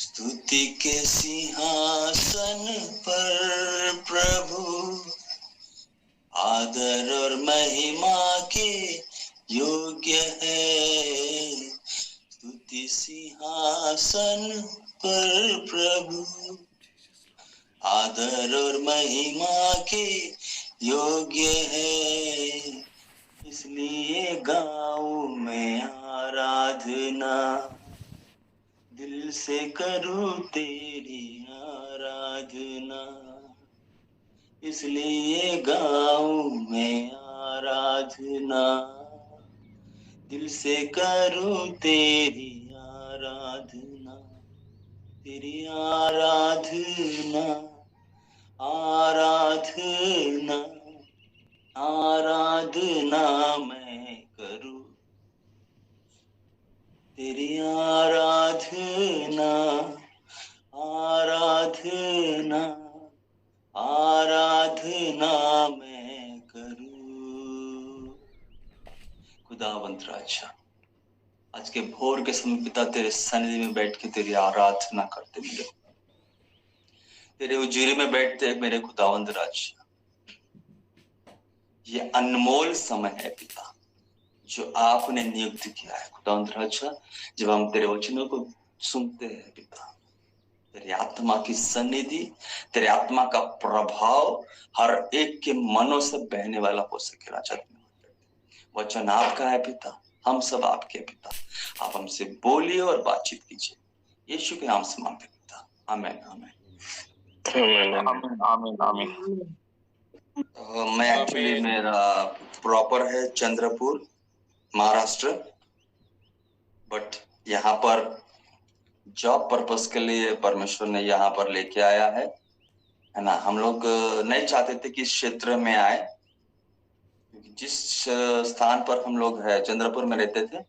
स्तुति के सिंहासन पर प्रभु, आदर और महिमा के योग्य है। स्तुति सिंहासन पर प्रभु, आदर और महिमा के योग्य है। इसलिए गाऊं मैं आराधना, दिल से करूं तेरी आराधना। इसलिए गाऊं मैं आराधना, दिल से करूं तेरी आराधना। तेरी आराधना, आराधना, आराधना मैं करूं। तेरी आराधना, आराधना, आराधना मैं करूं। खुदावंत राजा, आज के भोर के समय पिता तेरे सन्निधि में बैठ के तेरी आराधना करते मिले, तेरे उजीरे में बैठते मेरे खुदावंत राजा। ये अनमोल समय है पिता जो आपने नियुक्त किया है खुदावंत राजा। जब हम तेरे वचनों को सुनते हैं पिता, तेरी आत्मा की सन्निधि, तेरे आत्मा का प्रभाव हर एक के मनों से बहने वाला हो सके राजा। वचन आपका है पिता, हम सब आपके पिता। आप हमसे बोलिए और बातचीत कीजिए, यीशु के नाम से मांगते पिता, आमीन आमीन आमीन आमीन आमीन। मैं एक्चुअली, मेरा प्रॉपर है चंद्रपुर महाराष्ट्र, बट यहाँ पर जॉब पर्पस के लिए परमेश्वर ने यहाँ पर लेके आया है ना। हम लोग नहीं चाहते थे कि इस क्षेत्र में आए, जिस स्थान पर हम लोग है चंद्रपुर में रहते थे,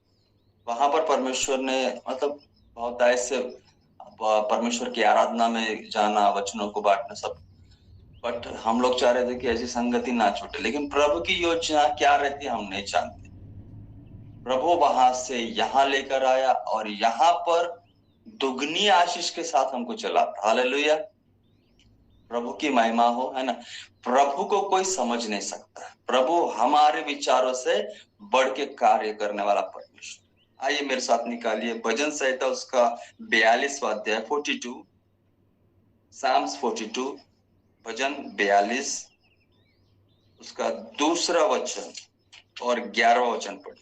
वहां पर परमेश्वर ने मतलब बहुत ऐसे परमेश्वर की आराधना में जाना, वचनों को बांटना सब, बट हम लोग चाह रहे थे कि ऐसी संगति ना छूटे। लेकिन प्रभु की योजना क्या रहती है हम नहीं जानते। प्रभु वहां से यहाँ लेकर आया और यहाँ पर दुगनी आशीष के साथ हमको चलाता। हालेलुया, प्रभु की महिमा हो, है ना। प्रभु को कोई समझ नहीं सकता। प्रभु हमारे विचारों से बढ़ के कार्य करने वाला परमेश्वर। आइए मेरे साथ निकालिए भजन संहिता उसका 42वां अध्याय 42, साम्स 42, भजन 42 उसका 2 वचन और 11वां वचन पढ़िए।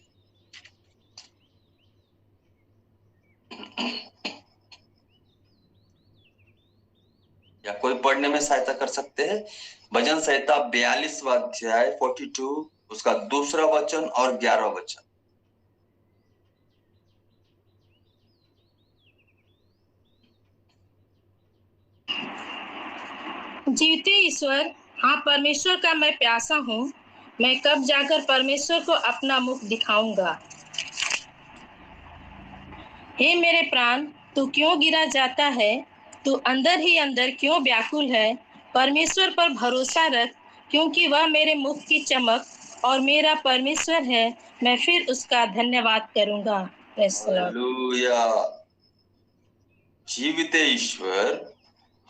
या कोई पढ़ने में सहायता कर सकते हैं। भजन संहिता 42वां अध्याय 42 उसका 2 वचन और 11वां वचन। जीवते ईश्वर, हाँ परमेश्वर का मैं प्यासा हूँ। मैं कब जाकर परमेश्वर को अपना मुख दिखाऊंगा। हे मेरे प्राण, तू क्यों गिरा जाता है? तू अंदर ही अंदर क्यों व्याकुल है? परमेश्वर पर भरोसा रख, क्योंकि वह मेरे मुख की चमक और मेरा परमेश्वर है। मैं फिर उसका धन्यवाद करूंगा। हालेलुया। जीविते ईश्वर,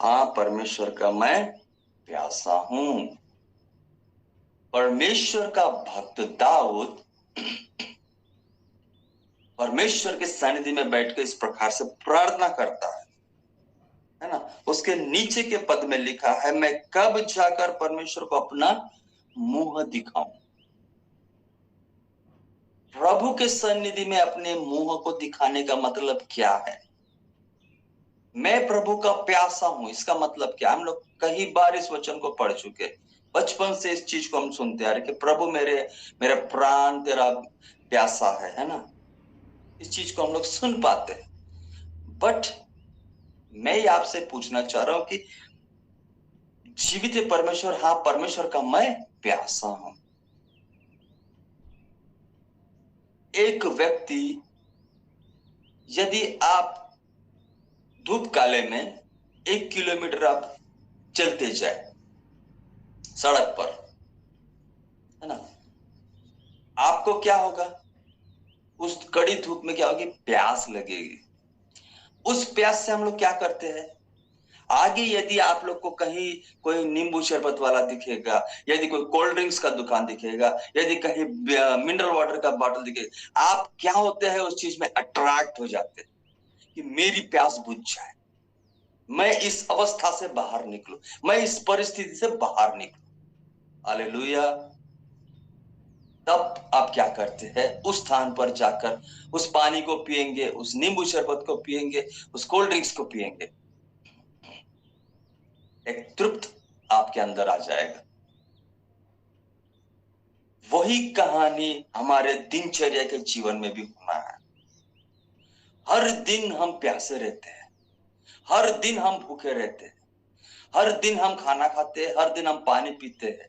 हाँ परमेश्वर का मैं प्यासा हूं। परमेश्वर का भक्त दाऊद परमेश्वर के सानिध्य में बैठकर इस प्रकार से प्रार्थना करता है ना। उसके नीचे के पद में लिखा है, मैं कब जाकर परमेश्वर को अपना मुंह दिखाऊं। प्रभु के सन्निधि में अपने मुंह को दिखाने का मतलब क्या है? मैं प्रभु का प्यासा हूं, इसका मतलब क्या? हम लोग कई बार इस वचन को पढ़ चुके, बचपन से इस चीज को हम सुनते आ रहे कि प्रभु मेरे प्राण तेरा प्यासा है ना। इस चीज को हम लोग सुन पाते हैं। बट मैं आपसे पूछना चाह रहा हूं कि जीवित परमेश्वर, हाँ परमेश्वर का मैं प्यासा हूं। एक व्यक्ति, यदि आप धूप काले में 1 किलोमीटर आप चलते जाए सड़क पर, है ना, आपको क्या होगा? उस कड़ी धूप में क्या होगी? प्यास लगेगी। उस प्यास से हम लोग क्या करते हैं, आगे यदि आप लोग को कहीं कोई नींबू शरबत वाला दिखेगा, यदि कोई कोल्ड ड्रिंक्स का दुकान दिखेगा, यदि कहीं मिनरल वाटर का बॉटल दिखेगा, आप क्या होते हैं उस चीज में अट्रैक्ट हो जाते हैं कि मेरी प्यास बुझ जाए, मैं इस अवस्था से बाहर निकलूं, मैं इस परिस्थिति से बाहर निकलूं। हालेलुया। तब आप क्या करते हैं, उस स्थान पर जाकर उस पानी को पिएंगे, उस नींबू शरबत को पिएंगे, उस कोल्ड ड्रिंक्स को पिएंगे, एक तृप्त आपके अंदर आ जाएगा। वही कहानी हमारे दिनचर्या के जीवन में भी होना है। हर दिन हम प्यासे रहते हैं, हर दिन हम भूखे रहते हैं, हर दिन हम खाना खाते हैं, हर दिन हम पानी पीते हैं,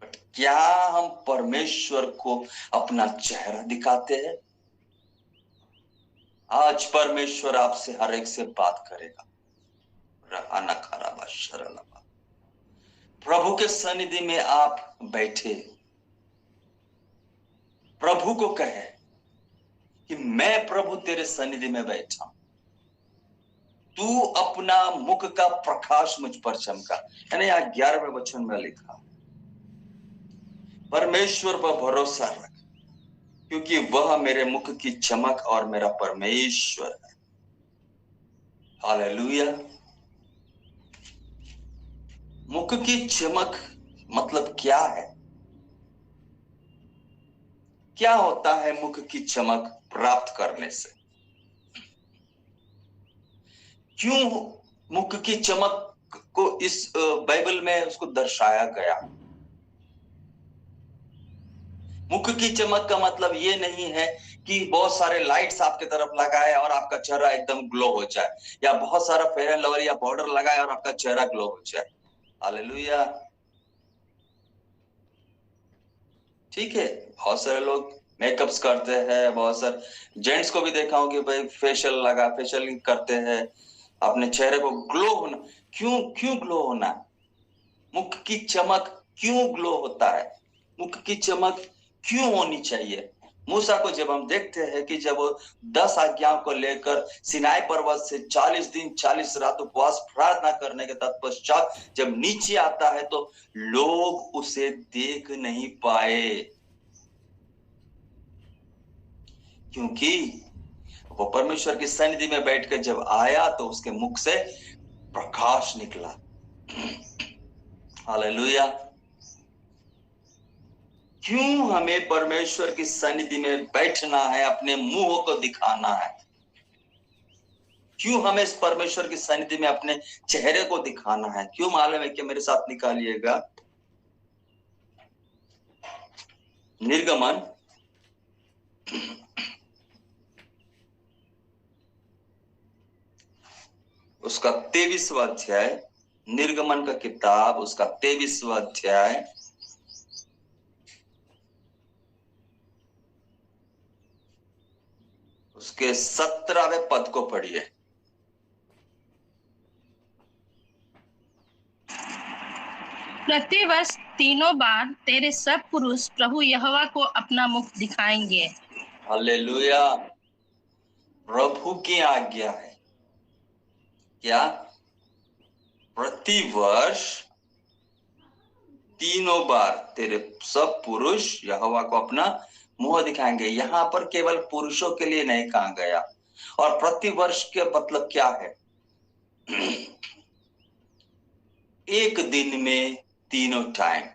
बट क्या हम परमेश्वर को अपना चेहरा दिखाते हैं? आज परमेश्वर आपसे हर एक से बात करेगा। रहाना खराबा शरलबा। प्रभु के सन्निधि में आप बैठे, प्रभु को कहे कि मैं प्रभु तेरे सन्निधि में बैठा, तू अपना मुख का प्रकाश मुझ पर चमका। यानी यहाँ 11वें वचन में लिखा, परमेश्वर पर भरोसा रख, क्योंकि वह मेरे मुख की चमक और मेरा परमेश्वर है। हालेलुया। मुख की चमक मतलब क्या है? क्या होता है मुख की चमक प्राप्त करने से? क्यों मुख की चमक को इस बाइबल में उसको दर्शाया गया? मुख की चमक का मतलब ये नहीं है कि बहुत सारे लाइट्स आपके तरफ लगाए और आपका चेहरा एकदम ग्लो हो जाए, या बहुत सारा फेयर एंड लवली या पाउडर लगाए और आपका चेहरा ग्लो हो जाए। हालेलुया। ठीक है, बहुत सारे लोग मेकअप्स करते हैं, बहुत सारे जेंट्स को भी देखा हूं कि भाई फेशियल करते हैं अपने चेहरे को ग्लो होना। क्यों क्यों ग्लो होना? मुख की चमक क्यों ग्लो होता है? मुख की चमक क्यों होनी चाहिए? मूसा को जब हम देखते हैं कि जब वो 10 आज्ञाओं को लेकर सिनाई पर्वत से 40 दिन 40 रात उपवास प्रार्थना करने के तत्पश्चात जब नीचे आता है तो लोग उसे देख नहीं पाए, क्योंकि वो परमेश्वर की सन्निधि में बैठकर जब आया तो उसके मुख से प्रकाश निकला। हालेलुया। क्यों हमें परमेश्वर की सन्निधि में बैठना है, अपने मुंह को दिखाना है? क्यों हमें इस परमेश्वर की सन्निधि में अपने चेहरे को दिखाना है? क्यों? मालूम है कि मेरे साथ निकालिएगा निर्गमन उसका 23वां अध्याय, निर्गमन का किताब उसका 23वां अध्याय उसके 17वें पद को पढ़िए। प्रतिवर्ष 3 बार तेरे सब पुरुष प्रभु यहोवा को अपना मुख दिखाएंगे। हालेलुया। प्रभु की आज्ञा है क्या? प्रतिवर्ष 3 बार तेरे सब पुरुष यहोवा को अपना मुंह दिखाएंगे। यहां पर केवल पुरुषों के लिए नहीं कहा गया। और प्रतिवर्ष के मतलब क्या है? एक दिन में 3 टाइम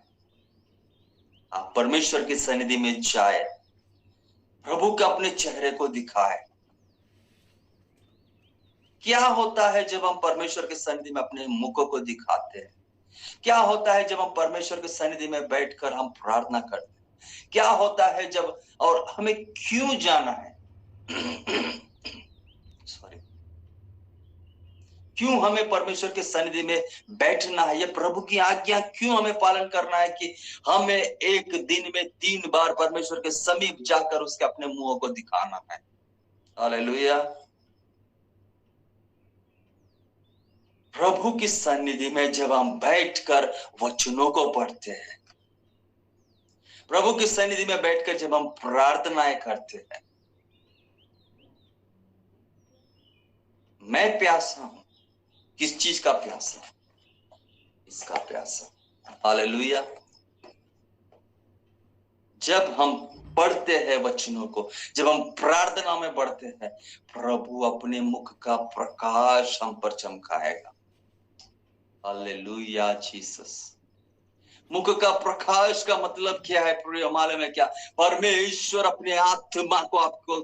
आप परमेश्वर की सन्निधि में जाए, प्रभु के अपने चेहरे को दिखाए। क्या होता है जब हम परमेश्वर के सन्निधि में अपने मुखों को दिखाते हैं? क्या होता है जब हम परमेश्वर के सन्निधि में बैठकर हम प्रार्थना करते हैं? क्या होता है जब, और हमें क्यों जाना है? सॉरी, क्यों हमें परमेश्वर के सन्निधि में बैठना है? ये प्रभु की आज्ञा क्यों हमें पालन करना है कि हमें एक दिन में 3 बार परमेश्वर के समीप जाकर उसके अपने मुंह को दिखाना है? हालेलुया। प्रभु की सन्निधि में जब हम बैठकर वचनों को पढ़ते हैं, प्रभु की सन्निधि में बैठकर जब हम प्रार्थनाएं करते हैं, मैं प्यासा हूं। किस चीज का प्यासा? इसका प्यासा। हालेलुया। जब हम पढ़ते हैं वचनों को, जब हम प्रार्थना में बढ़ते हैं, प्रभु अपने मुख का प्रकाश हम पर चमकाएगा। Hallelujah Jesus. मुख का प्रकाश का मतलब क्या है प्रिय? मालूम है क्या? परमेश्वर अपने आत्मा को आपको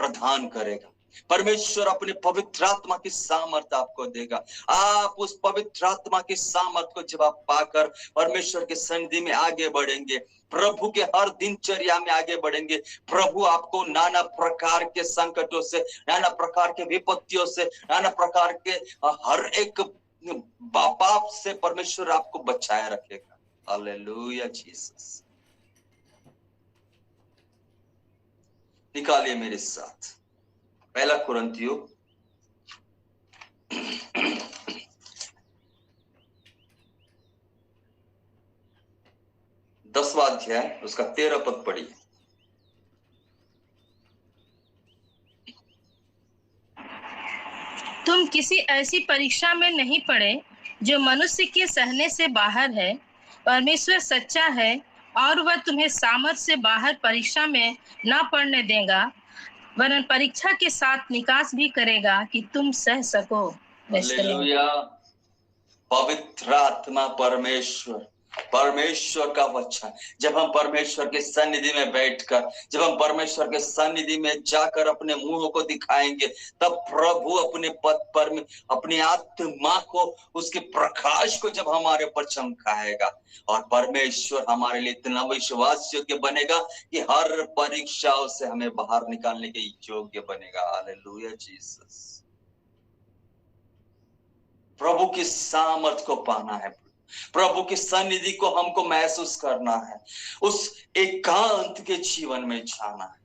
प्रदान करेगा। परमेश्वर अपने पवित्र आत्मा की सामर्थ आपको देगा। आप उस पवित्र आत्मा की सामर्थ को जब आप पाकर परमेश्वर के सन्निधि में आगे बढ़ेंगे, प्रभु के हर दिनचर्या में आगे बढ़ेंगे, प्रभु आपको नाना प्रकार के संकटों से, नाना प्रकार के विपत्तियों से, नाना प्रकार के हर एक पाप से परमेश्वर आपको बचाए रखेगा। Hallelujah Jesus. निकालिए मेरे साथ पहला कुरिन्थियों 10वां अध्याय उसका 13 पद पढ़िए। तुम किसी ऐसी परीक्षा में नहीं पड़े जो मनुष्य के सहने से बाहर है। परमेश्वर सच्चा है और वह तुम्हें सामर्थ से बाहर परीक्षा में न पड़ने देगा, वरन परीक्षा के साथ निकास भी करेगा कि तुम सह सको। हालेलुया। पवित्र आत्मा परमेश्वर, परमेश्वर का वचन, जब हम परमेश्वर के सन्निधि में बैठकर, जब हम परमेश्वर के सन्निधि में जाकर अपने मुंह को दिखाएंगे, तब प्रभु अपने पद पर में अपनी आत्मा को, उसके प्रकाश को जब हमारे पर चमकाएगा, और परमेश्वर हमारे लिए इतना विश्वास योग्य बनेगा कि हर परीक्षाओं से हमें बाहर निकालने के योग्य बनेगा। Hallelujah Jesus. प्रभु की सामर्थ को पाना है, प्रभु की सन्निधि को हमको महसूस करना है, उस एकांत के जीवन में जाना है।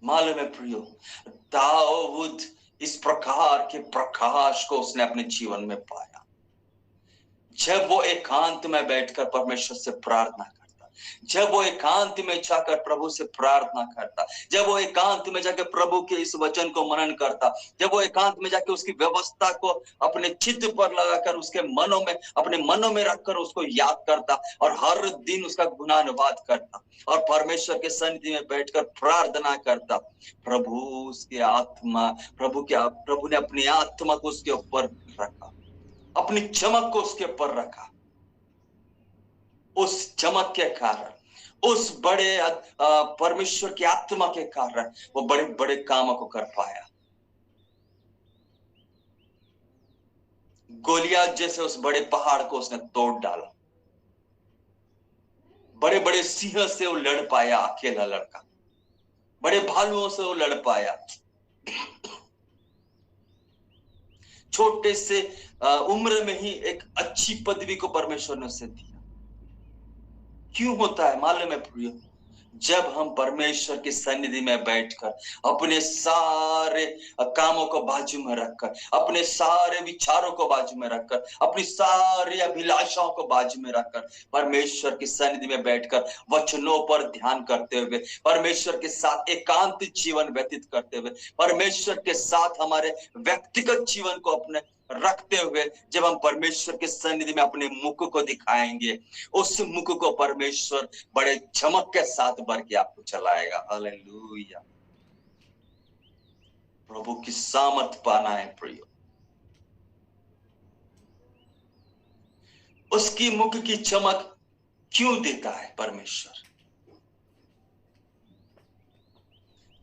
मालूम है प्रियो, दाऊद इस प्रकार के प्रकाश को उसने अपने जीवन में पाया। जब वो एकांत में बैठकर परमेश्वर से प्रार्थना करता, जब वो एकांत में जाकर प्रभु से प्रार्थना करता, जब वो एकांत में जाकर प्रभु के इस वचन को मनन करता, जब वो एकांत में जाकर उसकी व्यवस्था को अपने चित्त पर लगाकर उसके मनों में, अपने मनों में रखकर उसको याद करता और हर दिन उसका गुणानुवाद करता और परमेश्वर के सन्निधि में बैठकर प्रार्थना करता, प्रभु उसकी आत्मा, प्रभु ने अपनी आत्मा को उसके ऊपर रखा, अपनी चमक को उसके ऊपर रखा। उस चमक के कारण, उस बड़े परमेश्वर की आत्मा के कारण वो बड़े बड़े कामों को कर पाया। गोलियात जैसे उस बड़े पहाड़ को उसने तोड़ डाला। बड़े बड़े सिंह से वो लड़ पाया, अकेला लड़का। बड़े भालुओं से वो लड़ पाया। छोटे से उम्र में ही एक अच्छी पदवी को परमेश्वर ने उसे दिया। क्यों होता है मालूम है प्रियो? जब हम परमेश्वर की सन्निधि में बैठकर अपने सारे कामों को बाजू में रखकर, अपने सारे विचारों को बाजू में रखकर, अपनी सारी अभिलाषाओं को बाजू में रखकर परमेश्वर की सन्निधि में बैठकर वचनों पर ध्यान करते हुए, परमेश्वर के साथ एकांत जीवन व्यतीत करते हुए, परमेश्वर के साथ हमारे व्यक्तिगत जीवन को अपने रखते हुए जब हम परमेश्वर के सन्निधि में अपने मुख को दिखाएंगे, उस मुख को परमेश्वर बड़े चमक के साथ भर के आपको चलाएगा। हालेलुया। प्रभु की सामर्थ पाना है प्रियो। उसकी मुख की चमक क्यों देता है परमेश्वर?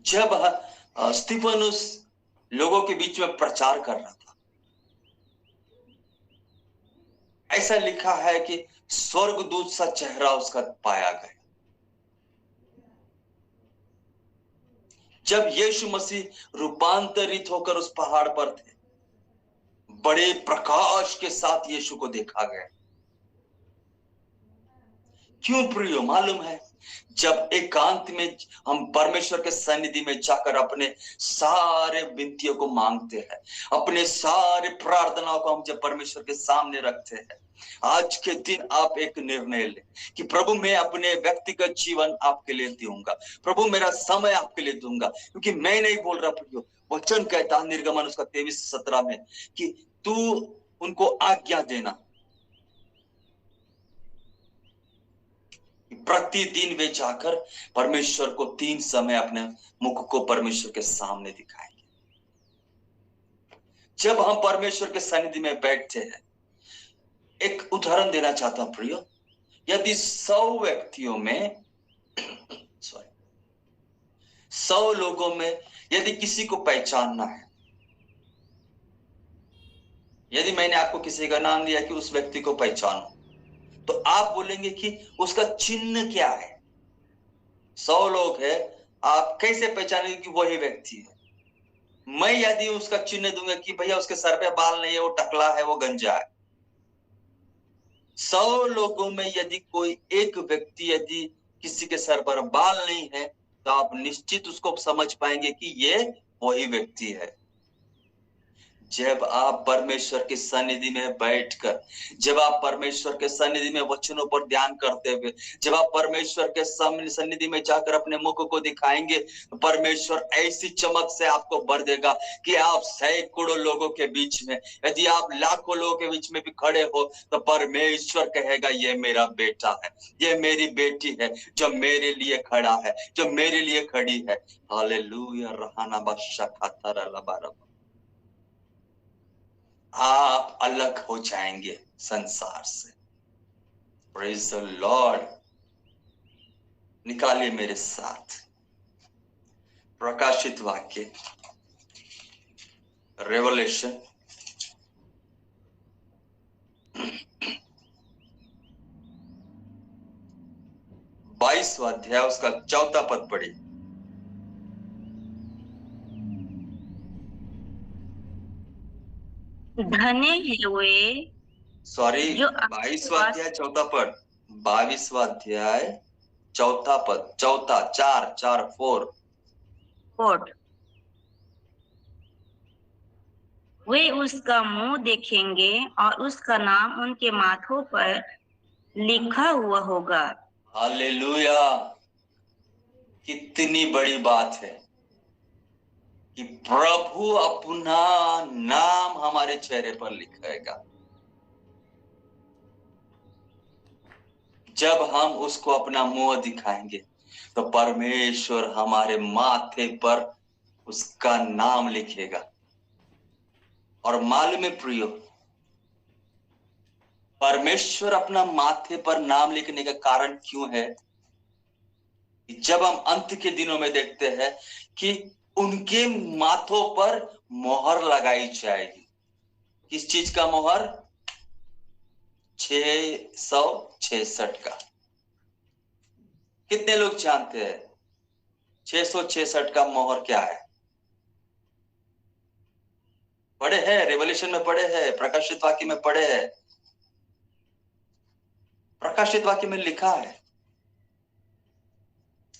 जब स्तिफनुस लोगों के बीच में प्रचार कर रहा था, ऐसा लिखा है कि स्वर्गदूत सा चेहरा उसका पाया गया। जब यीशु मसीह रूपांतरित होकर उस पहाड़ पर थे, बड़े प्रकाश के साथ यीशु को देखा गया। क्यों प्रियो? मालूम है जब एकांत में हम परमेश्वर के सन्निधि में जाकर अपने सारे विनतियों को मांगते हैं, अपने सारे प्रार्थनाओं को हम जब परमेश्वर के सामने रखते हैं, आज के दिन आप एक निर्णय लें कि प्रभु मैं अपने व्यक्तिगत जीवन आपके लिए दूंगा, प्रभु मेरा समय आपके लिए दूंगा, क्योंकि मैं नहीं बोल रहा प्रियो, वचन कहता निर्गमन उसका 23:17 में कि तू उनको आज्ञा देना, प्रतिदिन वे जाकर परमेश्वर को 3 समय अपने मुख को परमेश्वर के सामने दिखाएंगे। जब हम परमेश्वर के सन्निधि में बैठते हैं, एक उदाहरण देना चाहता हूं प्रियो, यदि 100 व्यक्तियों में 100 लोगों में यदि किसी को पहचानना है, यदि मैंने आपको किसी का नाम दिया कि उस व्यक्ति को पहचानो, तो आप बोलेंगे कि उसका चिन्ह क्या है। 100 लोग हैं, आप कैसे पहचानेंगे कि वही व्यक्ति है। मैं यदि उसका चिन्ह दूंगा कि भैया उसके सर पे बाल नहीं है, वो टकला है, वो गंजा है, 100 लोगों में यदि कोई एक व्यक्ति यदि किसी के सर पर बाल नहीं है, तो आप निश्चित उसको समझ पाएंगे कि ये वही व्यक्ति है। जब आप परमेश्वर की सन्निधि में बैठकर, जब आप परमेश्वर के सन्निधि में वचनों पर ध्यान करते हुए, जब आप परमेश्वर के सन्निधि में जाकर अपने मुख को दिखाएंगे, तो परमेश्वर ऐसी चमक से आपको भर देगा कि आप सैकड़ों लोगों के बीच में, यदि आप लाखों लोगों के बीच में भी खड़े हो, तो परमेश्वर कहेगा ये मेरा बेटा है, ये मेरी बेटी है, जो मेरे लिए खड़ा है, जो मेरे लिए खड़ी है। हालेलुया। रहना बशा, आप अलग हो जाएंगे संसार से। Praise the Lord. निकालिए मेरे साथ प्रकाशित वाक्य, रेवलेशन 22वां अध्याय उसका 4था पद पढ़िए। धन्य है वे, सॉरी, जो 22वां अध्याय 4था पद, 22वां अध्याय 4था पद, 4 वे उसका मुंह देखेंगे और उसका नाम उनके माथों पर लिखा हुआ होगा। हालेलुया। कितनी बड़ी बात है कि प्रभु अपना नाम हमारे चेहरे पर लिखाएगा। जब हम उसको अपना मुंह दिखाएंगे, तो परमेश्वर हमारे माथे पर उसका नाम लिखेगा। और मालूम है प्रियो, परमेश्वर अपना माथे पर नाम लिखने का कारण क्यों है? जब हम अंत के दिनों में देखते हैं कि उनके माथों पर मोहर लगाई जाएगी। किस चीज का मोहर? 666 का। कितने लोग जानते हैं 666 का मोहर क्या है? पढ़े हैं, रेवल्यूशन में पढ़े हैं, प्रकाशित वाक्य में पढ़े हैं। प्रकाशित वाक्य में लिखा है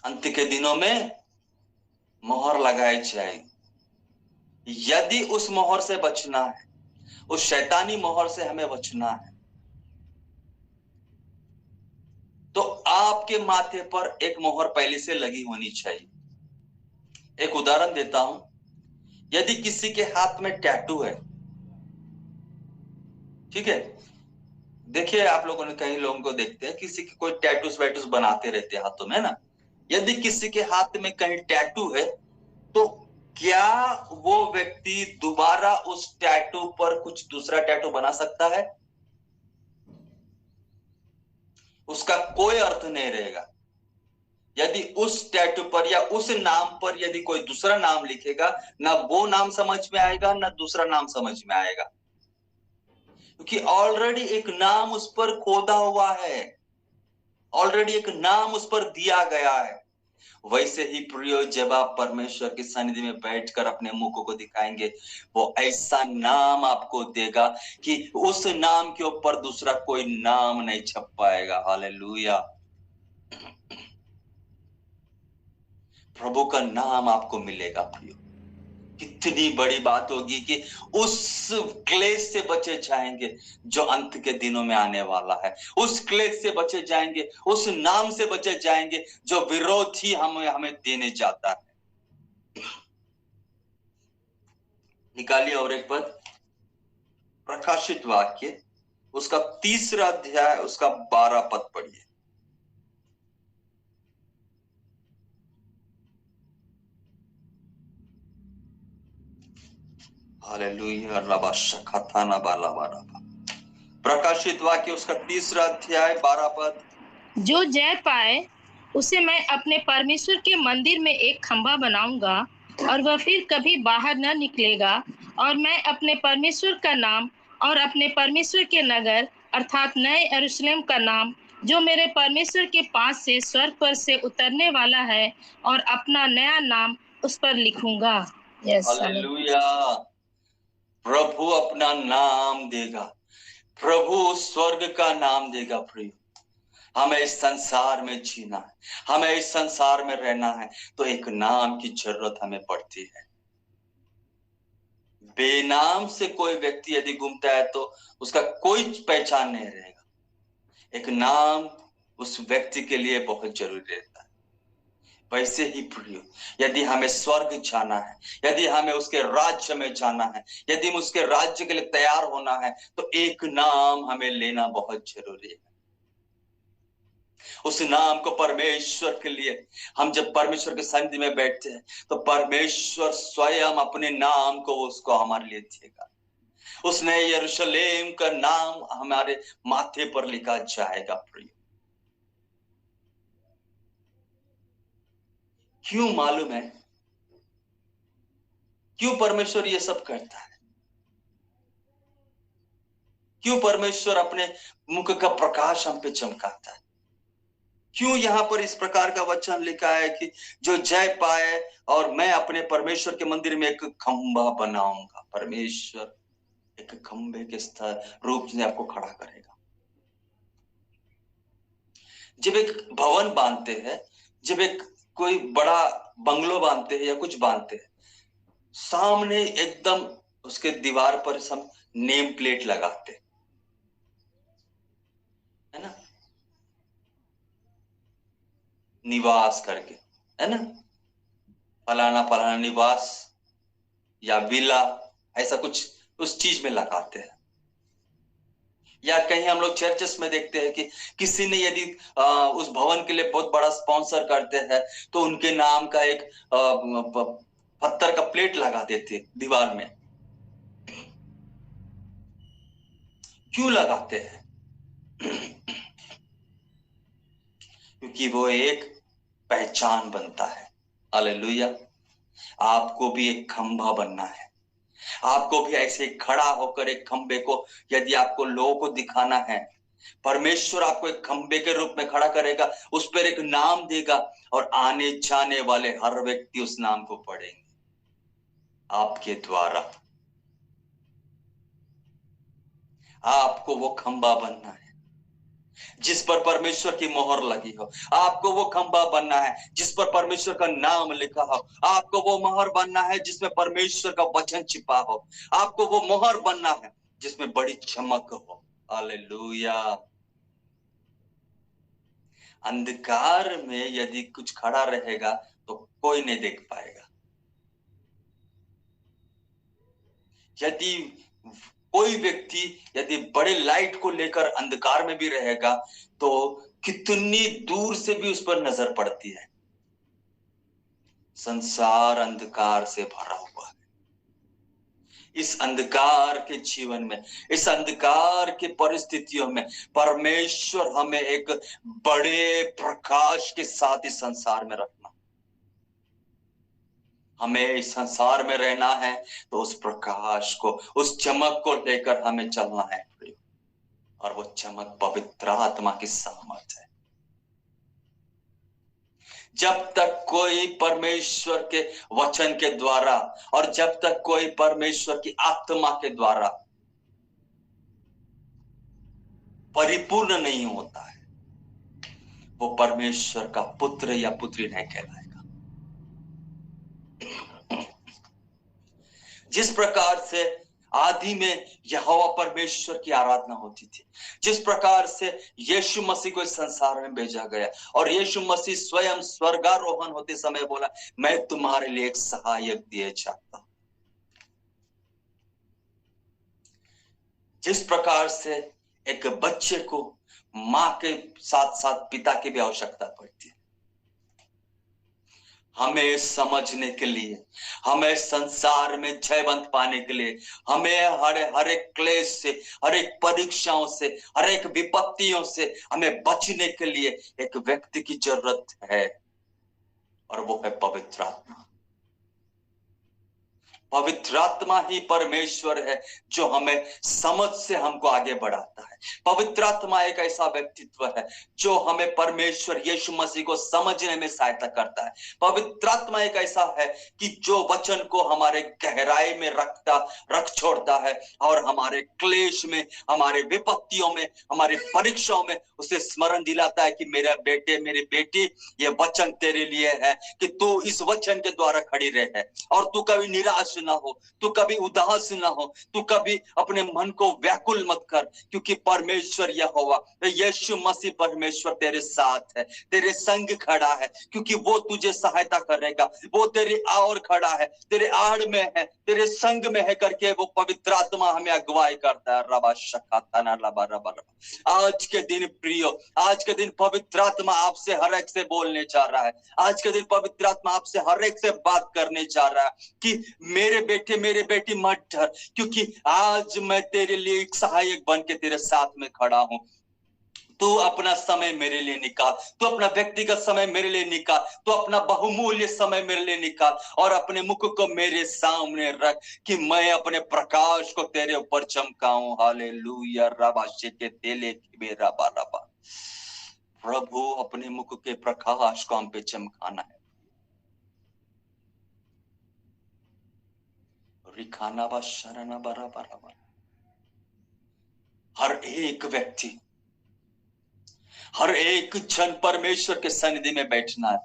अंत के दिनों में मोहर लगाई जाएगी। यदि उस मोहर से बचना है, उस शैतानी मोहर से हमें बचना है, तो आपके माथे पर एक मोहर पहले से लगी होनी चाहिए। एक उदाहरण देता हूं, यदि किसी के हाथ में टैटू है, ठीक है, देखिए आप लोगों ने कई लोगों को देखते हैं किसी के कोई टैटूस वैटूस बनाते रहते हैं हाथों में ना। यदि किसी के हाथ में कहीं टैटू है, तो क्या वो व्यक्ति दोबारा उस टैटू पर कुछ दूसरा टैटू बना सकता है? उसका कोई अर्थ नहीं रहेगा। यदि उस टैटू पर या उस नाम पर यदि कोई दूसरा नाम लिखेगा, ना वो नाम समझ में आएगा, ना दूसरा नाम समझ में आएगा, क्योंकि ऑलरेडी एक नाम उस पर खोदा हुआ है, ऑलरेडी एक नाम उस पर दिया गया है। वैसे ही प्रियो, जब आप परमेश्वर की सन्निधि में बैठकर अपने मुख को दिखाएंगे, वो ऐसा नाम आपको देगा कि उस नाम के ऊपर दूसरा कोई नाम नहीं छप पाएगा। हालेलुया। प्रभु का नाम आपको मिलेगा प्रियो। कितनी बड़ी बात होगी कि उस क्लेश से बचे जाएंगे जो अंत के दिनों में आने वाला है। उस क्लेश से बचे जाएंगे, उस नाम से बचे जाएंगे जो विरोधी हमें देने जाता है। निकालिए और एक पद, प्रकाशित वाक्य उसका 3 अध्याय उसका 12 पद पढ़िए। हालेलुया। प्रकाशित वाक्य उसका 3 अध्याय 12 पद। जो जय पाए उसे मैं अपने परमेश्वर के मंदिर में एक खंभा बनाऊंगा और वह फिर कभी बाहर न निकलेगा, और मैं अपने परमेश्वर का नाम और अपने परमेश्वर के नगर अर्थात नए यरूशलेम का नाम जो मेरे परमेश्वर के पास से स्वर्ग पर से उतरने वाला है, और अपना नया नाम उस पर लिखूंगा। हालेलुया। प्रभु अपना नाम देगा, प्रभु स्वर्ग का नाम देगा। प्रिय, हमें इस संसार में जीना है, हमें इस संसार में रहना है, तो एक नाम की जरूरत हमें पड़ती है। बेनाम से कोई व्यक्ति यदि घूमता है तो उसका कोई पहचान नहीं रहेगा। एक नाम उस व्यक्ति के लिए बहुत जरूरी रहता है। वैसे ही प्रिय, यदि हमें स्वर्ग जाना है, यदि हमें उसके राज्य में जाना है, यदि हम उसके राज्य के लिए तैयार होना है, तो एक नाम हमें लेना बहुत जरूरी है। उस नाम को परमेश्वर के लिए, हम जब परमेश्वर के सन्निधि में बैठते हैं तो परमेश्वर स्वयं अपने नाम को उसको हमारे लिए देगा। उसने यरूशलेम का नाम हमारे माथे पर लिखा जाएगा। प्रिय, क्यों मालूम है क्यों परमेश्वर ये सब करता है? क्यों परमेश्वर अपने मुख का प्रकाश हम पे चमकाता है? क्यों यहाँ पर इस प्रकार का वचन लिखा है कि जो जय पाए और मैं अपने परमेश्वर के मंदिर में एक खंभा बनाऊंगा। परमेश्वर एक खंभे के रूप में आपको खड़ा करेगा। जब एक भवन बांधते हैं, जब एक कोई बड़ा बंगलो बांधते हैं या कुछ बांधते हैं, सामने एकदम उसके दीवार पर हम नेम प्लेट लगाते है ना, निवास करके, है ना, फलाना फलाना निवास या विला, ऐसा कुछ उस चीज में लगाते हैं। या कहीं हम लोग चर्चेस में देखते हैं कि किसी ने यदि उस भवन के लिए बहुत बड़ा स्पॉन्सर करते हैं तो उनके नाम का एक पत्थर का प्लेट लगा देते दीवार में। क्यों लगाते हैं? क्योंकि वो एक पहचान बनता है। हालेलुया। आपको भी एक खंभा बनना है। आपको भी ऐसे खड़ा होकर एक खंबे को, यदि आपको लोगों को दिखाना है, परमेश्वर आपको एक खंबे के रूप में खड़ा करेगा, उस पर एक नाम देगा और आने जाने वाले हर व्यक्ति उस नाम को पढ़ेंगे आपके द्वारा। आपको वो खंबा बनना है जिस पर परमेश्वर की मोहर लगी हो। आपको वो खंबा बनना है जिस पर परमेश्वर का नाम लिखा हो। आपको वो मोहर बनना है जिसमें परमेश्वर का वचन छिपा हो। आपको वो मोहर बनना है जिसमें बड़ी चमक हो। हालेलुया। अंधकार में यदि कुछ खड़ा रहेगा तो कोई नहीं देख पाएगा। यदि कोई व्यक्ति यदि बड़े लाइट को लेकर अंधकार में भी रहेगा तो कितनी दूर से भी उस पर नजर पड़ती है। संसार अंधकार से भरा हुआ है। इस अंधकार के जीवन में, इस अंधकार के परिस्थितियों में परमेश्वर हमें एक बड़े प्रकाश के साथ इस संसार में रखना। हमें इस संसार में रहना है तो उस प्रकाश को, उस चमक को लेकर हमें चलना है। और वो चमक पवित्र आत्मा की सामर्थ है। जब तक कोई परमेश्वर के वचन के द्वारा और जब तक कोई परमेश्वर की आत्मा के द्वारा परिपूर्ण नहीं होता है, वो परमेश्वर का पुत्र या पुत्री नहीं कहलाएगा। जिस प्रकार से आदि में यहोवा परमेश्वर की आराधना होती थी, जिस प्रकार से यीशु मसीह को इस संसार में भेजा गया और यीशु मसीह स्वयं स्वर्गारोहण होते समय बोला, मैं तुम्हारे लिए एक सहायक दिए जाता हूं। जिस प्रकार से एक बच्चे को मां के साथ साथ पिता की भी आवश्यकता पड़ती है, हमें समझने के लिए, हमें संसार में जयवंत पाने के लिए, हमें हर एक क्लेश से, हर एक परीक्षाओं से, हर एक विपत्तियों से हमें बचने के लिए एक व्यक्ति की जरूरत है, और वो है पवित्र आत्मा। पवित्र आत्मा ही परमेश्वर है जो हमें समझ से हमको आगे बढ़ाता है। पवित्र आत्मा एक ऐसा व्यक्तित्व है जो हमें परमेश्वर यीशु मसीह को समझने में सहायता करता है। पवित्र आत्मा एक ऐसा है कि जो वचन को हमारे गहराई में रख छोड़ता है और हमारे क्लेश में, हमारे विपत्तियों में, हमारे परीक्षाओं में उसे स्मरण दिलाता है कि मेरा बेटे, मेरी बेटी, ये वचन तेरे लिए है कि तू इस वचन के द्वारा खड़ी रहे और तू कभी निराश ना हो, तू कभी उदास ना हो, तू कभी अपने मन को व्याकुल मत कर, क्योंकि परमेश्वर यहोवा, यीशु मसीह परमेश्वर तेरे साथ है, तेरे संग खड़ा है, क्योंकि वो तुझे सहायता करेगा, वो तेरी ओर खड़ा है, तेरे आड़ में है, तेरे संग में है करके वो पवित्र आत्मा हमें अगुवाई करता है। रबा शकाताना लबा रबा रबा। आज के दिन प्रियो, आज के दिन पवित्र आत्मा आपसे हर एक से बोलने जा रहा है। आज के दिन पवित्र आत्मा आपसे हर एक से बात करने जा रहा है कि मेरे बेटे, मेरे बेटी मत डर, क्योंकि आज मैं तेरे लिए एक सहायक बन के तेरे साथ में खड़ा हूं। तू अपना समय मेरे लिए निकाल, तू अपना व्यक्तिगत समय मेरे लिए निकाल, तू अपना बहुमूल्य समय मेरे लिए निकाल और अपने मुख को मेरे सामने रख कि मैं अपने प्रकाश को तेरे ऊपर चमकाऊं। हालेलुया। रबा शेके तेले की रबा रबा। प्रभु अपने मुख के प्रकाश को हम पे चमकाना है। रिखाना बा शरणा बरा बरा बरा। हर एक व्यक्ति, हर एक जन परमेश्वर के सन्निधि में बैठना है।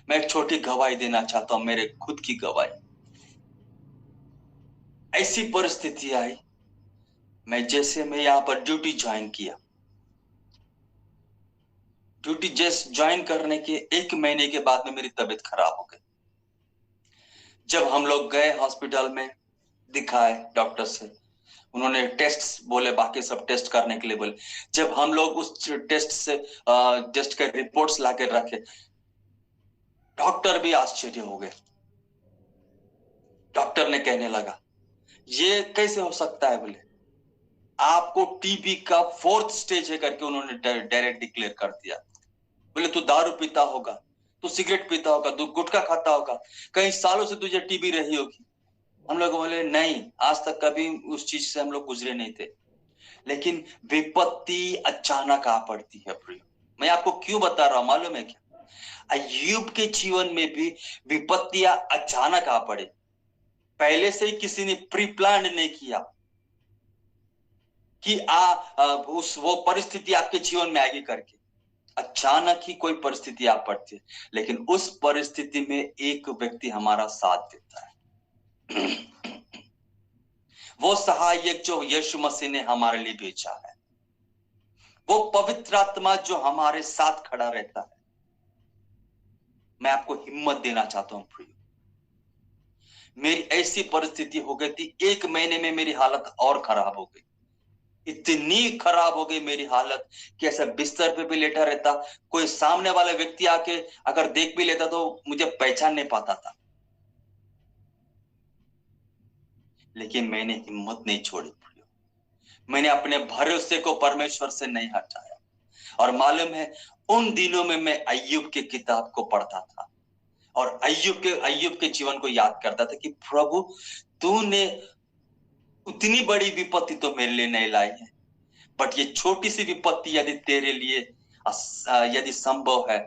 मैं एक छोटी गवाही देना चाहता हूं, मेरे खुद की गवाही। ऐसी परिस्थिति आई, मैं यहाँ पर ड्यूटी ज्वाइन किया, ड्यूटी जस्ट ज्वाइन करने के 1 महीने के बाद में मेरी तबीयत खराब हो गई। जब हम लोग गए हॉस्पिटल में, दिखाए डॉक्टर से, उन्होंने टेस्ट बोले, बाकी सब टेस्ट करने के लिए बोले। जब हम लोग उस टेस्ट के रिपोर्ट्स लाके रखे, डॉक्टर भी आश्चर्य हो गए। डॉक्टर ने कहने लगा, ये कैसे हो सकता है? बोले आपको टीबी का 4th स्टेज है करके उन्होंने डायरेक्ट डिक्लेयर कर दिया। बोले तू दारू पीता होगा, तू सिगरेट पीता होगा, तू गुटखा खाता होगा, कई सालों से तुझे टीबी रही होगी। हम लोग बोले नहीं, आज तक कभी उस चीज से हम लोग गुजरे नहीं थे। लेकिन विपत्ति अचानक आ पड़ती है प्रिय। मैं आपको क्यों बता रहा हूं मालूम है क्या? अय्यूब के जीवन में भी विपत्तियां अचानक आ पड़े, पहले से ही किसी ने प्री प्लान नहीं किया कि वो परिस्थिति आपके जीवन में आएगी करके। अचानक ही कोई परिस्थिति आ पड़ती है, लेकिन उस परिस्थिति में एक व्यक्ति हमारा साथ देता है। वो सहायक जो यीशु मसीह ने हमारे लिए भेजा है, वो पवित्र आत्मा जो हमारे साथ खड़ा रहता है। मैं आपको हिम्मत देना चाहता हूं प्रिय। मेरी ऐसी परिस्थिति हो गई थी, 1 महीने में मेरी हालत और खराब हो गई। इतनी खराब हो गई मेरी हालत कि ऐसा बिस्तर पे भी लेटा रहता, कोई सामने वाला व्यक्ति आके अगर देख भी लेता तो मुझे पहचान नहीं पाता था। लेकिन मैंने हिम्मत नहीं छोड़ी, मैंने अपने भरोसे को परमेश्वर से नहीं हटाया। और मालूम है, उन दिनों में मैं अय्यूब की किताब को पढ़ता था और अय्यूब के जीवन को याद करता था कि प्रभु तूने उतनी बड़ी विपत्ति तो मेरे लिए नहीं लाई है, बट ये छोटी सी विपत्ति यदि तेरे लिए यदि संभव है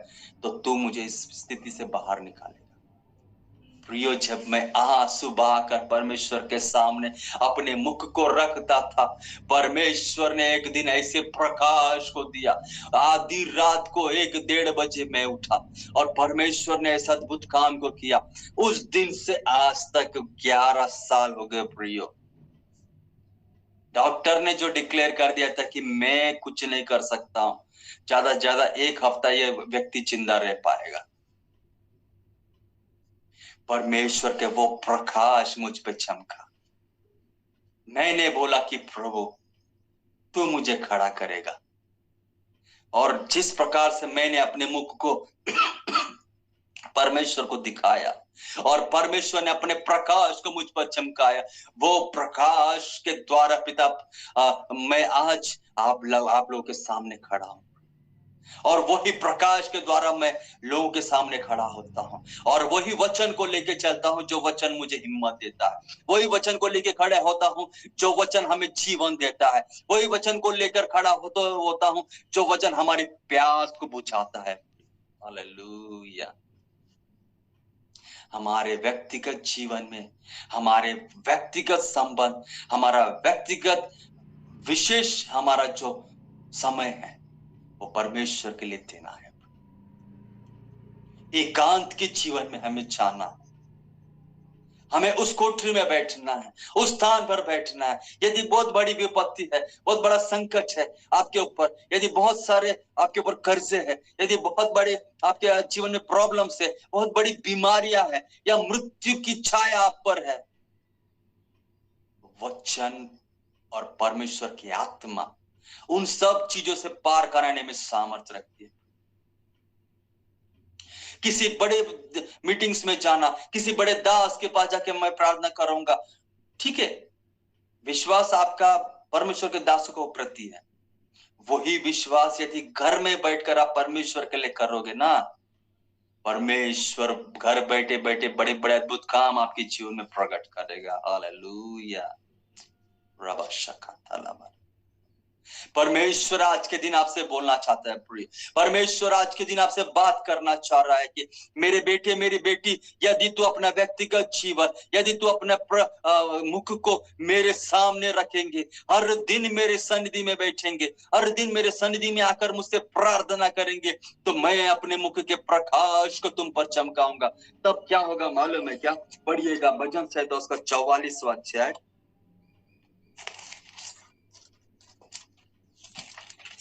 तो तू मुझे इस स्थिति से बाहर निकालेगा। प्रियो, जब मैं आंसू बहाकर परमेश्वर के सामने अपने मुख को रखता था, परमेश्वर ने एक दिन ऐसे प्रकाश को दिया। आधी रात को 1-1:30 बजे मैं उठा और परमेश्वर ने ऐसा अद्भुत काम को किया। उस दिन से आज तक 11 साल हो गए प्रियो। डॉक्टर ने जो डिक्लेयर कर दिया था कि मैं कुछ नहीं कर सकता हूं, ज्यादा से ज्यादा 1 हफ्ता ये व्यक्ति जिंदा रह पाएगा, परमेश्वर के वो प्रकाश मुझ पे चमका। मैंने बोला कि प्रभु तू मुझे खड़ा करेगा, और जिस प्रकार से मैंने अपने मुख को परमेश्वर को दिखाया और परमेश्वर ने अपने प्रकाश को मुझ पर चमकाया, वो प्रकाश के द्वारा पिता मैं आज आप लोगों के सामने खड़ा हूं, और वही प्रकाश के द्वारा मैं लोगों के सामने खड़ा होता हूं, और वही वचन को लेके चलता हूं जो वचन मुझे हिम्मत देता है, वही वचन को लेके खड़ा होता हूं जो वचन हमें जीवन देता है, वही वचन को लेकर खड़ा होता हूं जो वचन हमारी प्यास को बुझाता है। हालेलुया। हमारे व्यक्तिगत जीवन में, हमारे व्यक्तिगत संबंध, हमारा व्यक्तिगत विशेष हमारा जो समय है वो परमेश्वर के लिए देना है। एकांत के जीवन में हमें जाना, हमें उस कोठरी में बैठना है, उस स्थान पर बैठना है। यदि बहुत बड़ी विपत्ति है, बहुत बड़ा संकट है आपके ऊपर, यदि बहुत सारे आपके ऊपर कर्जे है, यदि बहुत बड़े आपके जीवन में प्रॉब्लम्स है, बहुत बड़ी बीमारियां है, या मृत्यु की छाया आप पर है, वचन और परमेश्वर की आत्मा उन सब चीजों से पार कराने में सामर्थ्य रखती है। किसी बड़े मीटिंग्स में जाना, किसी बड़े दास के पास जाके मैं प्रार्थना करूंगा, ठीक है, विश्वास आपका परमेश्वर के दासों के प्रति है। वही विश्वास यदि घर में बैठकर आप परमेश्वर के लिए करोगे ना, परमेश्वर घर बैठे बैठे बड़े बड़े अद्भुत काम आपके जीवन में प्रकट करेगा। हालेलुया। रबा शका तलबा। परमेश्वर आज के दिन आपसे बोलना चाहता है प्रिय, परमेश्वर आज के दिन आपसे बात करना चाह रहा है कि मेरे बेटे मेरी बेटी, यदि तू अपना व्यक्तिगत जीवन, यदि तू अपने मुख को मेरे सामने रखेंगे, हर दिन मेरे सन्निधि में बैठेंगे, हर दिन मेरे सन्निधि में आकर मुझसे प्रार्थना करेंगे, तो मैं अपने मुख के प्रकाश को तुम पर चमकाऊंगा। तब क्या होगा मालूम है क्या? पढ़िएगा भजन संहिता उसका 44वां अध्याय,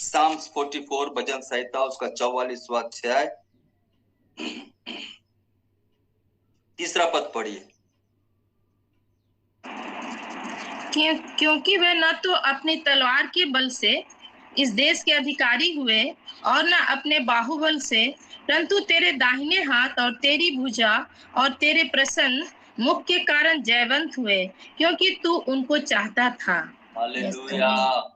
Psalms 44 भजन संहिता उसका 44वां अध्याय 3 पद पढ़िए। क्योंकि वे न तो अपनी तलवार के बल से इस देश के अधिकारी हुए और न अपने बाहुबल से, परंतु तेरे दाहिने हाथ और तेरी भुजा और तेरे प्रसन्न मुख के कारण जयवंत हुए, क्योंकि तू उनको चाहता था। हालेलुया।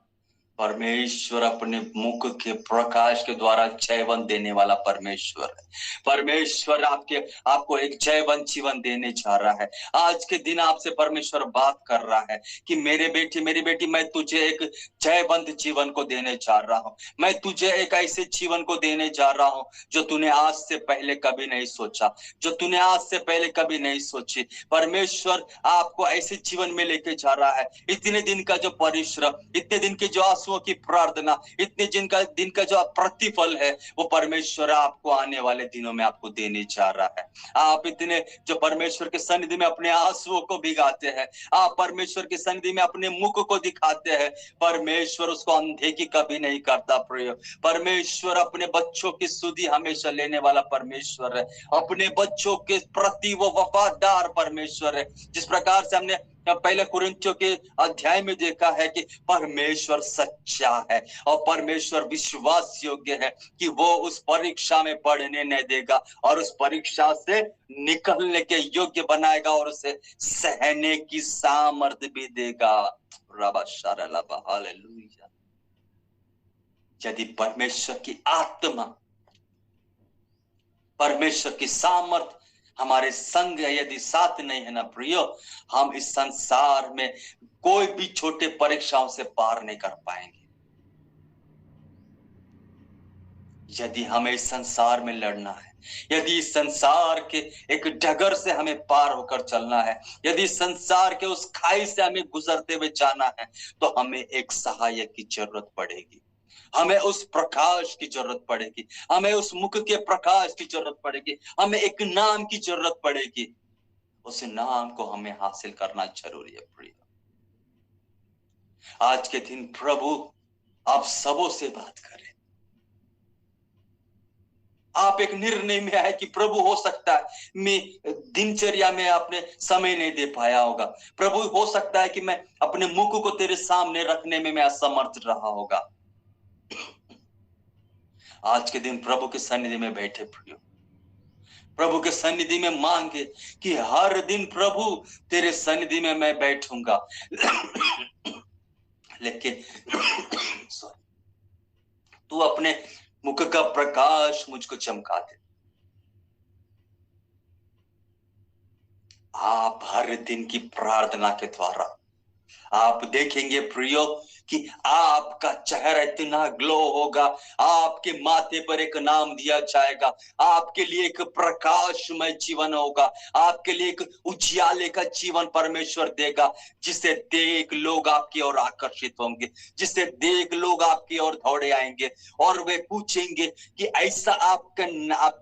परमेश्वर अपने मुख के प्रकाश के द्वारा जयवंत देने वाला परमेश्वर है। परमेश्वर आपको एक जयवंत जीवन देने जा रहा है। आज के दिन आपसे परमेश्वर बात कर रहा है कि मेरे बेटी मेरी बेटी, मैं तुझे एक जयवंत जीवन को देने जा रहा हूं। मैं तुझे एक ऐसे जीवन को देने जा रहा हूं जो तूने आज से पहले कभी नहीं सोचा, जो तूने आज से पहले कभी नहीं सोची। परमेश्वर आपको ऐसे जीवन में लेके जा रहा है। इतने दिन का जो परिश्रम, इतने दिन के जो की प्रार्थना, इतने दिन का जो प्रतिफल है, वो परमेश्वर आपको आने वाले दिनों में आपको देने जा रहा है। आप इतने जो परमेश्वर के सन्निधि में अपने आंसुओं को भिगाते हैं, आप परमेश्वर के सन्निधि में अपने मुख को दिखाते हैं, परमेश्वर उसको अनदेखी कभी नहीं करता। प्रिय, परमेश्वर अपने बच्चों की सुधि हमेशा लेने वाला परमेश्वर है। अपने बच्चों के प्रति वो वफादार परमेश्वर है। जिस प्रकार से हमने पहले कुरिन्थियों के अध्याय में देखा है कि परमेश्वर सच्चा है और परमेश्वर विश्वास योग्य है कि वो उस परीक्षा में पढ़ने नहीं देगा और उस परीक्षा से निकलने के योग्य बनाएगा और उसे सहने की सामर्थ्य भी देगा। हालेलुया। यदि परमेश्वर की आत्मा, परमेश्वर की सामर्थ्य हमारे संग यदि साथ नहीं है ना प्रियो, हम इस संसार में कोई भी छोटे परीक्षाओं से पार नहीं कर पाएंगे। यदि हमें इस संसार में लड़ना है, यदि संसार के एक डगर से हमें पार होकर चलना है, यदि संसार के उस खाई से हमें गुजरते हुए जाना है, तो हमें एक सहायक की जरूरत पड़ेगी, हमें उस प्रकाश की जरूरत पड़ेगी, हमें उस मुख के प्रकाश की जरूरत पड़ेगी, हमें एक नाम की जरूरत पड़ेगी। उस नाम को हमें हासिल करना जरूरी है प्रिय। आज के दिन प्रभु आप सबों से बात करें। आप एक निर्णय में आए कि प्रभु हो सकता है मैं दिनचर्या में आपने समय नहीं दे पाया होगा, प्रभु हो सकता है कि मैं अपने मुख को तेरे सामने रखने में मैं असमर्थ रहा होगा। आज के दिन प्रभु के सन्निधि में बैठे प्रियो, प्रभु के सन्निधि में मांगे कि हर दिन प्रभु तेरे सन्निधि में मैं बैठूंगा, लेकिन तू अपने मुख का प्रकाश मुझको चमका दे। आप हर दिन की प्रार्थना के द्वारा आप देखेंगे प्रियो कि आपका चेहरा इतना ग्लो होगा, आपके माथे पर एक नाम दिया जाएगा, आपके लिए एक प्रकाशमय जीवन होगा, आपके लिए एक उजियाले का जीवन परमेश्वर देगा, जिसे देख लोग आपकी ओर आकर्षित होंगे, जिसे देख लोग आपकी ओर दौड़े आएंगे और वे पूछेंगे कि ऐसा आप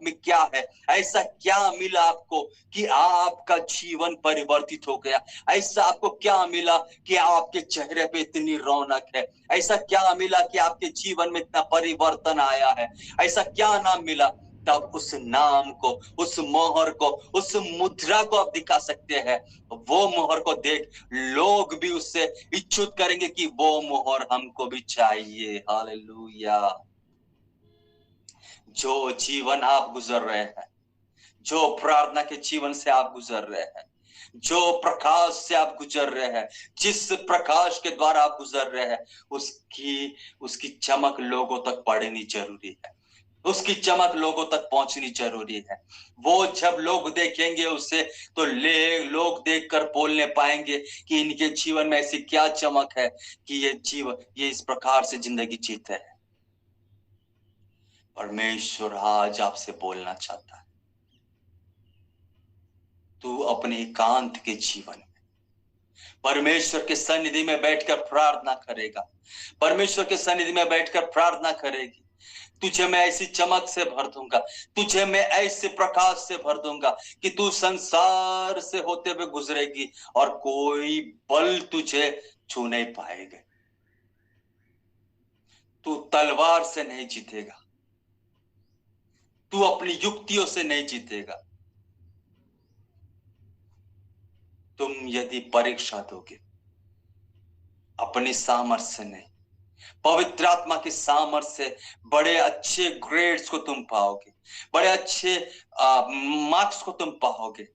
में क्या है, ऐसा क्या मिला आपको कि आपका जीवन परिवर्तित हो गया, ऐसा आपको क्या मिला कि आपके चेहरे पे इतनी रौनक है, ऐसा क्या मिला कि आपके जीवन में इतना परिवर्तन आया है, ऐसा क्या नाम मिला। तब उस नाम को, उस मोहर को, उस मुद्रा को आप दिखा सकते हैं। वो मोहर को देख लोग भी उससे इच्छुक करेंगे कि वो मोहर हमको भी चाहिए। हालेलुया। जो जीवन आप गुजर रहे हैं, जो प्रार्थना के जीवन से आप गुजर रहे हैं, जो प्रकाश से आप गुजर रहे हैं, जिस प्रकाश के द्वारा आप गुजर रहे हैं, उसकी चमक लोगों तक पड़नी जरूरी है, उसकी चमक लोगों तक पहुंचनी जरूरी है। वो जब लोग देखेंगे उसे तो लोग देखकर बोलने पाएंगे कि इनके जीवन में ऐसी क्या चमक है कि ये इस प्रकार से जिंदगी जीते हैं। परमेश्वर आज आपसे बोलना चाहता है। तू अपने एकांत के जीवन में परमेश्वर के सन्निधि में बैठकर प्रार्थना करेगा, परमेश्वर के सन्निधि में बैठकर प्रार्थना करेगी। तुझे मैं ऐसी चमक से भर दूंगा, तुझे मैं ऐसे प्रकाश से भर दूंगा कि तू संसार से होते हुए गुजरेगी और कोई बल तुझे छू नहीं पाएगा। तू तलवार से नहीं जीतेगा, तू अपनी युक्तियों से नहीं जीतेगा। तुम यदि परीक्षा दोगे अपनी सामर्थ्य से नहीं, पवित्र आत्मा की सामर्थ्य से बड़े अच्छे ग्रेड्स को तुम पाओगे, बड़े अच्छे मार्क्स को तुम पाओगे,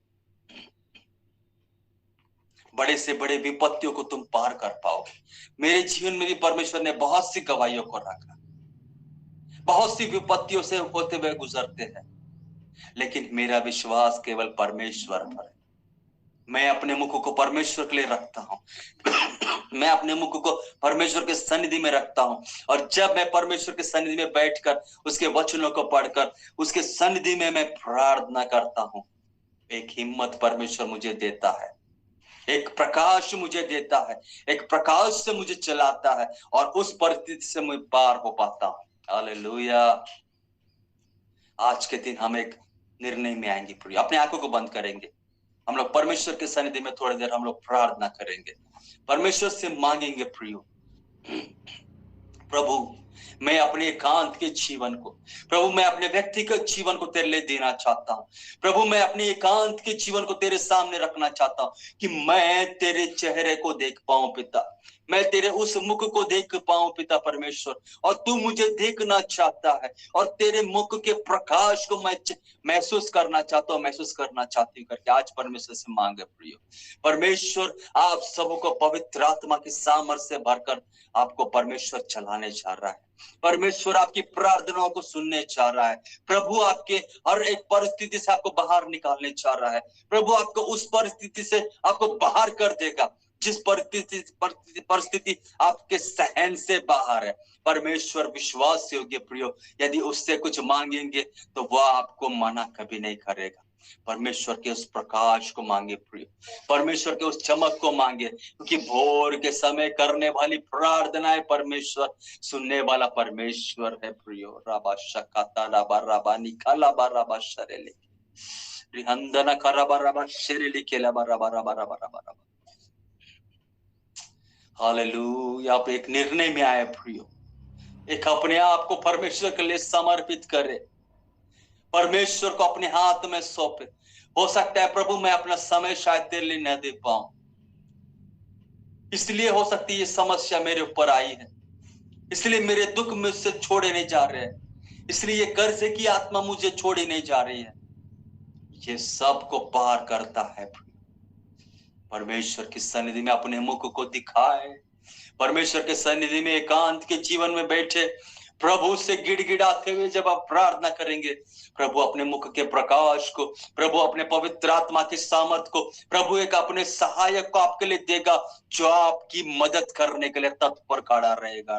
बड़े से बड़े विपत्तियों को तुम पार कर पाओगे। मेरे जीवन में भी परमेश्वर ने बहुत सी गवाहियों को रखा, बहुत सी विपत्तियों से होते हुए गुजरते हैं, लेकिन मेरा विश्वास केवल परमेश्वर पर है। मैं अपने मुख को परमेश्वर के लिए रखता हूं, मैं अपने मुख को परमेश्वर के सन्निधि में रखता हूं, और जब मैं परमेश्वर के सन्निधि में बैठकर उसके वचनों को पढ़कर उसके सन्निधि में मैं प्रार्थना करता हूं, एक हिम्मत परमेश्वर मुझे देता है, एक प्रकाश मुझे देता है, एक प्रकाश से मुझे चलाता है और उस परिस्थिति से मैं पार हो पाता हूं। हालेलुया। आज के दिन हम एक निर्णय में आएंगे, अपने आंखों को बंद करेंगे, हम लोग परमेश्वर के सन्निधि में थोड़ी देर हम लोग प्रार्थना करेंगे, परमेश्वर से मांगेंगे। प्रियो प्रभु, मैं अपने एकांत के जीवन को, प्रभु मैं अपने व्यक्तिगत जीवन को तेरे लिए देना चाहता हूं। प्रभु मैं अपने एकांत के जीवन को तेरे सामने रखना चाहता हूं कि मैं तेरे चेहरे को देख पाऊं पिता, मैं तेरे उस मुख को देख पाऊं पिता परमेश्वर, और तू मुझे देखना चाहता है और तेरे मुख के प्रकाश को मैं महसूस करना चाहता हूं, महसूस करना चाहती हूँ करके आज परमेश्वर से मांगे। प्रियो परमेश्वर आप सबको पवित्र आत्मा की सामर्थ्य से भरकर आपको परमेश्वर चलाने जा रहा है, परमेश्वर आपकी प्रार्थनाओं को सुनने जा रहा है, प्रभु आपके हर एक परिस्थिति से आपको बाहर निकालने जा रहा है, प्रभु आपको उस परिस्थिति से आपको बाहर कर देगा जिस परिस्थिति आपके सहन से बाहर है, परमेश्वर विश्वास योग्य प्रियो, यदि उससे कुछ मांगेंगे तो वह आपको मना कभी नहीं करेगा। परमेश्वर के उस प्रकाश को मांगे प्रियो, परमेश्वर के उस चमक को मांगे, क्योंकि भोर के समय करने वाली प्रार्थनाएं परमेश्वर सुनने वाला परमेश्वर है प्रियो। राबा शकाता राबा राबा निकाला बा राबा शरेले रिहंदना कराबा राबा शरेले केला बा राबा राबा राबा राबा राबा। हालेलुया। आप एक निर्णय में आए प्रियो, एक अपने आप को परमेश्वर के लिए समर्पित करे, परमेश्वर को अपने हाथ में सौंपे। हो सकता है प्रभु मैं अपना समय शायद तेरे लिए न दे पाऊं, इसलिए हो सकती है ये समस्या मेरे ऊपर आई है, इसलिए मेरे दुख मुझसे छोड़े नहीं जा रहे हैं, इसलिए ये कर्जे की आत्मा मुझे छोड़ी नहीं जा रही है। ये सब को पार करता है परमेश्वर की सन्निधि में अपने मुख को दिखाए, परमेश्वर के सन्निधि में एकांत के जीवन में बैठे प्रभु से गिड़गिड़ाते हुए जब आप प्रार्थना करेंगे, प्रभु अपने मुख के प्रकाश को, प्रभु अपने पवित्र आत्मा की सामर्थ को, प्रभु एक अपने सहायक को आपके लिए देगा, जो आपकी मदद करने के लिए तत्पर खड़ा रहेगा।